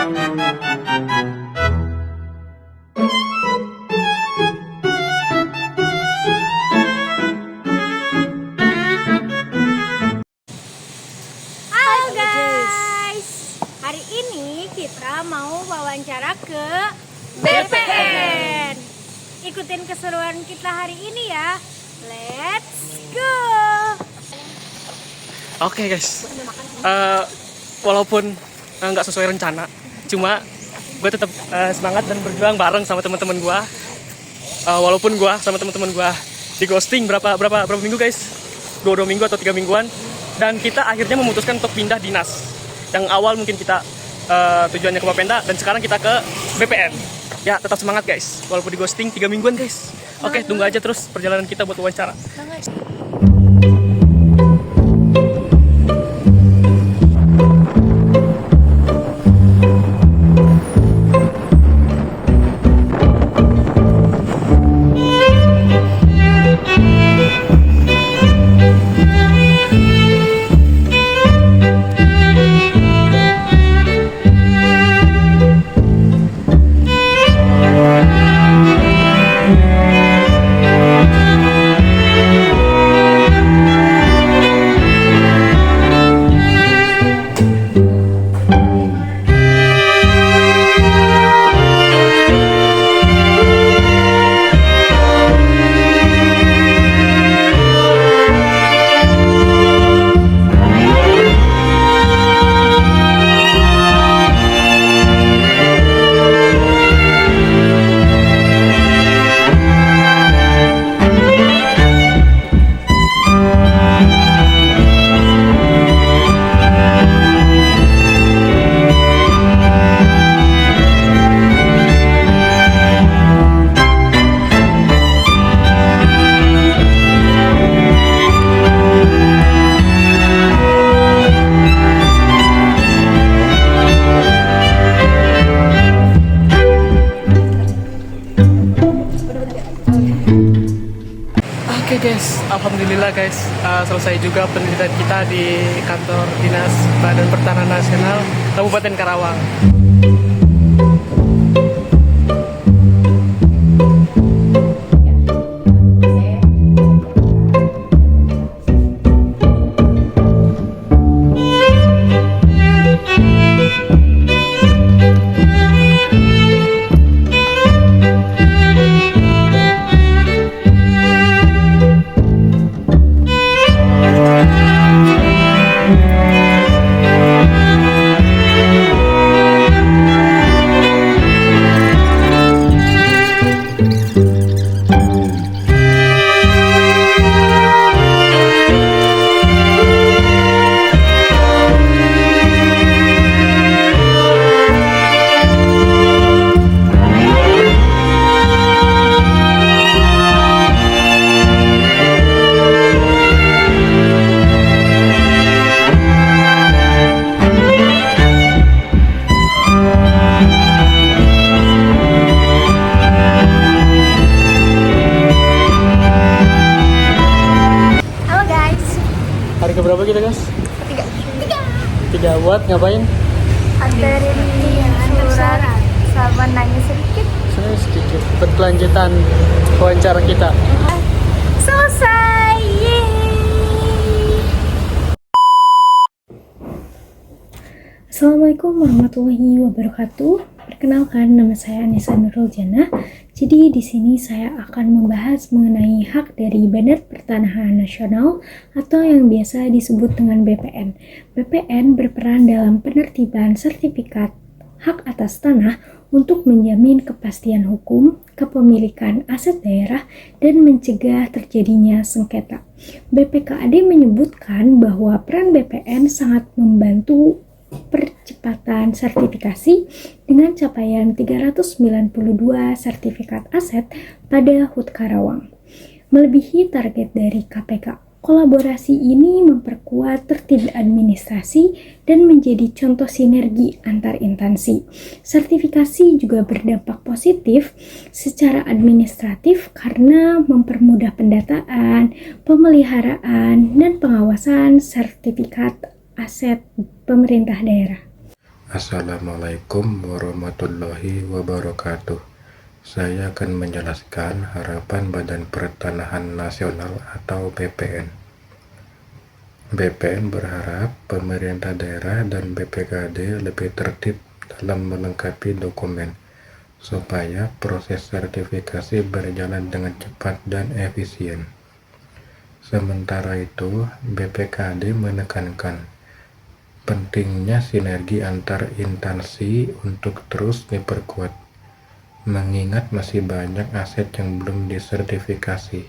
Halo guys, hari ini kita mau wawancara ke BPN. Ikutin keseruan kita hari ini ya. Let's go. Oke guys, walaupun nggak sesuai rencana, cuma gue tetap semangat dan berjuang bareng sama teman-teman gue. Walaupun gue sama teman-teman gue di ghosting berapa minggu guys, 2 minggu atau 3 mingguan, dan kita akhirnya memutuskan untuk pindah dinas. Yang awal mungkin kita tujuannya ke Bapenda, dan sekarang kita ke BPN. Ya tetap semangat guys, walaupun di ghosting 3 mingguan guys. Oke, tunggu aja terus perjalanan kita buat wawancara. Oke guys, alhamdulillah guys, selesai juga penelitian kita di kantor Dinas Badan Pertanahan Nasional Kabupaten Karawang. Hari keberapa kita guys? Ketiga. Buat ngapain? Anterin surat sama nanya sedikit. Sedikit. Berkelanjutan wawancara kita. Selesai. Assalamualaikum warahmatullahi wabarakatuh. Perkenalkan, nama saya Anissa Nurul Jannah. Jadi di sini saya akan membahas mengenai hak dari Badan Pertanahan Nasional atau yang biasa disebut dengan BPN. BPN berperan dalam penertiban sertifikat hak atas tanah untuk menjamin kepastian hukum, kepemilikan aset daerah, dan mencegah terjadinya sengketa. BPKAD menyebutkan bahwa peran BPN sangat membantu percepatan sertifikasi dengan capaian 392 sertifikat aset pada HUT Karawang, melebihi target dari KPK. Kolaborasi ini memperkuat tertib administrasi dan menjadi contoh sinergi antar instansi. Sertifikasi juga berdampak positif secara administratif karena mempermudah pendataan, pemeliharaan, dan pengawasan sertifikat aset pemerintah daerah. Assalamualaikum warahmatullahi wabarakatuh. Saya akan menjelaskan harapan Badan Pertanahan Nasional atau BPN. BPN berharap pemerintah daerah dan BPKAD lebih tertib dalam melengkapi dokumen, supaya proses sertifikasi berjalan dengan cepat dan efisien. Sementara itu, BPKAD menekankan pentingnya sinergi antar instansi untuk terus diperkuat, mengingat masih banyak aset yang belum disertifikasi.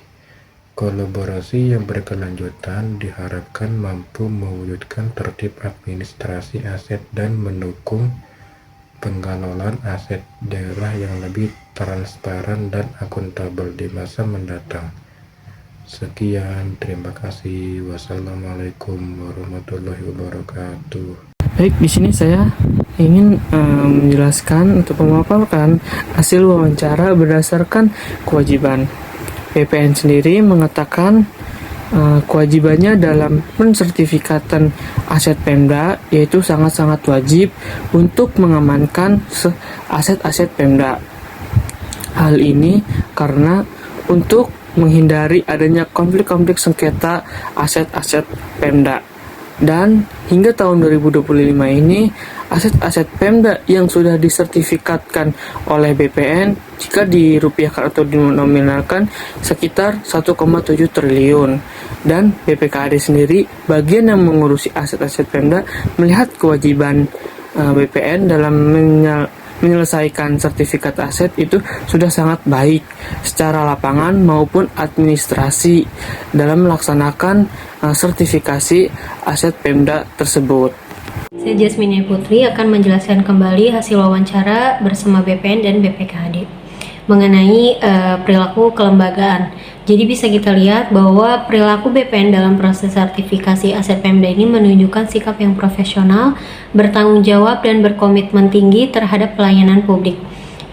Kolaborasi yang berkelanjutan diharapkan mampu mewujudkan tertib administrasi aset dan mendukung pengelolaan aset daerah yang lebih transparan dan akuntabel di masa mendatang. Sekian, terima kasih. Wassalamualaikum warahmatullahi wabarakatuh. Baik, di sini saya ingin menjelaskan untuk memaparkan hasil wawancara berdasarkan kewajiban. BPN sendiri mengatakan kewajibannya dalam pensertifikatan aset Pemda yaitu sangat-sangat wajib untuk mengamankan aset-aset Pemda. Hal ini karena untuk menghindari adanya konflik-konflik sengketa aset-aset Pemda. Dan hingga tahun 2025 ini, aset-aset Pemda yang sudah disertifikatkan oleh BPN jika dirupiahkan atau dinominalkan sekitar 1,7 triliun. Dan BPKAD sendiri, bagian yang mengurusi aset-aset Pemda, melihat kewajiban BPN dalam menyelesaikan sertifikat aset itu sudah sangat baik secara lapangan maupun administrasi dalam melaksanakan sertifikasi aset Pemda tersebut. Saya Jasmine Putri akan menjelaskan kembali hasil wawancara bersama BPN dan BPKAD mengenai perilaku kelembagaan. Jadi bisa kita lihat bahwa perilaku BPN dalam proses sertifikasi aset Pemda ini menunjukkan sikap yang profesional, bertanggung jawab, dan berkomitmen tinggi terhadap pelayanan publik.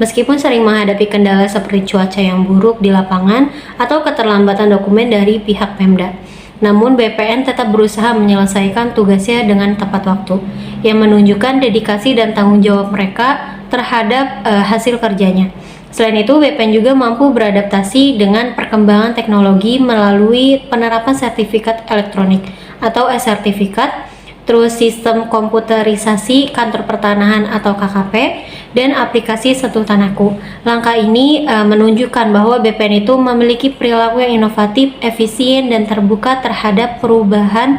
Meskipun sering menghadapi kendala seperti cuaca yang buruk di lapangan atau keterlambatan dokumen dari pihak Pemda, namun BPN tetap berusaha menyelesaikan tugasnya dengan tepat waktu, yang menunjukkan dedikasi dan tanggung jawab mereka terhadap hasil kerjanya. Selain itu, BPN juga mampu beradaptasi dengan perkembangan teknologi melalui penerapan sertifikat elektronik atau e-sertifikat, terus sistem komputerisasi kantor pertanahan atau KKP, dan aplikasi Sentuh Tanahku. Langkah ini menunjukkan bahwa BPN itu memiliki perilaku yang inovatif, efisien, dan terbuka terhadap perubahan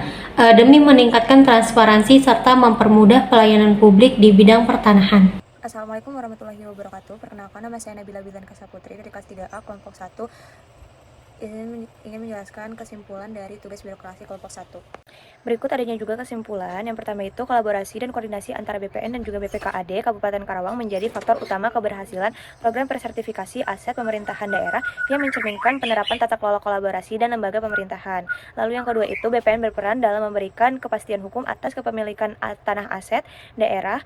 demi meningkatkan transparansi serta mempermudah pelayanan publik di bidang pertanahan. Assalamualaikum warahmatullahi wabarakatuh. Perkenalkan, nama saya Nabila Bilan Kasaputri dari kelas 3A kelompok 1. Ingin menjelaskan kesimpulan dari tugas birokrasi kelompok 1. Berikut adanya juga kesimpulan. Yang pertama itu kolaborasi dan koordinasi antara BPN dan juga BPKAD Kabupaten Karawang menjadi faktor utama keberhasilan program persertifikasi aset pemerintahan daerah yang mencerminkan penerapan tata kelola kolaborasi dan lembaga pemerintahan. Lalu yang kedua itu BPN berperan dalam memberikan kepastian hukum atas kepemilikan tanah aset daerah,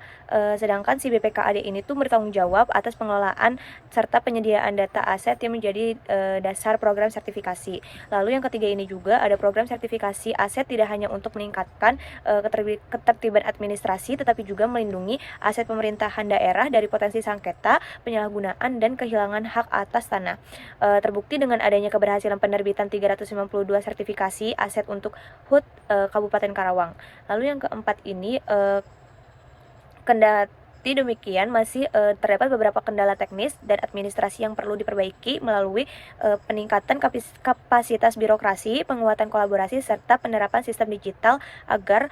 sedangkan si BPKAD ini tuh bertanggung jawab atas pengelolaan serta penyediaan data aset yang menjadi dasar program sertifikasi. Lalu yang ketiga ini juga ada program sertifikasi aset tidak hanya untuk meningkatkan ketertiban administrasi, tetapi juga melindungi aset pemerintahan daerah dari potensi sengketa, penyalahgunaan, dan kehilangan hak atas tanah. Terbukti dengan adanya keberhasilan penerbitan 352 sertifikasi aset untuk HUT Kabupaten Karawang. Lalu yang keempat ini kendati demikian masih terdapat beberapa kendala teknis dan administrasi yang perlu diperbaiki melalui peningkatan kapasitas birokrasi, penguatan kolaborasi, serta penerapan sistem digital agar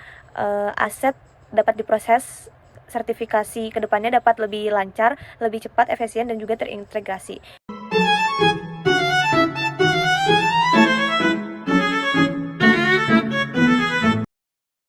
aset dapat diproses sertifikasi kedepannya dapat lebih lancar, lebih cepat, efisien, dan juga terintegrasi.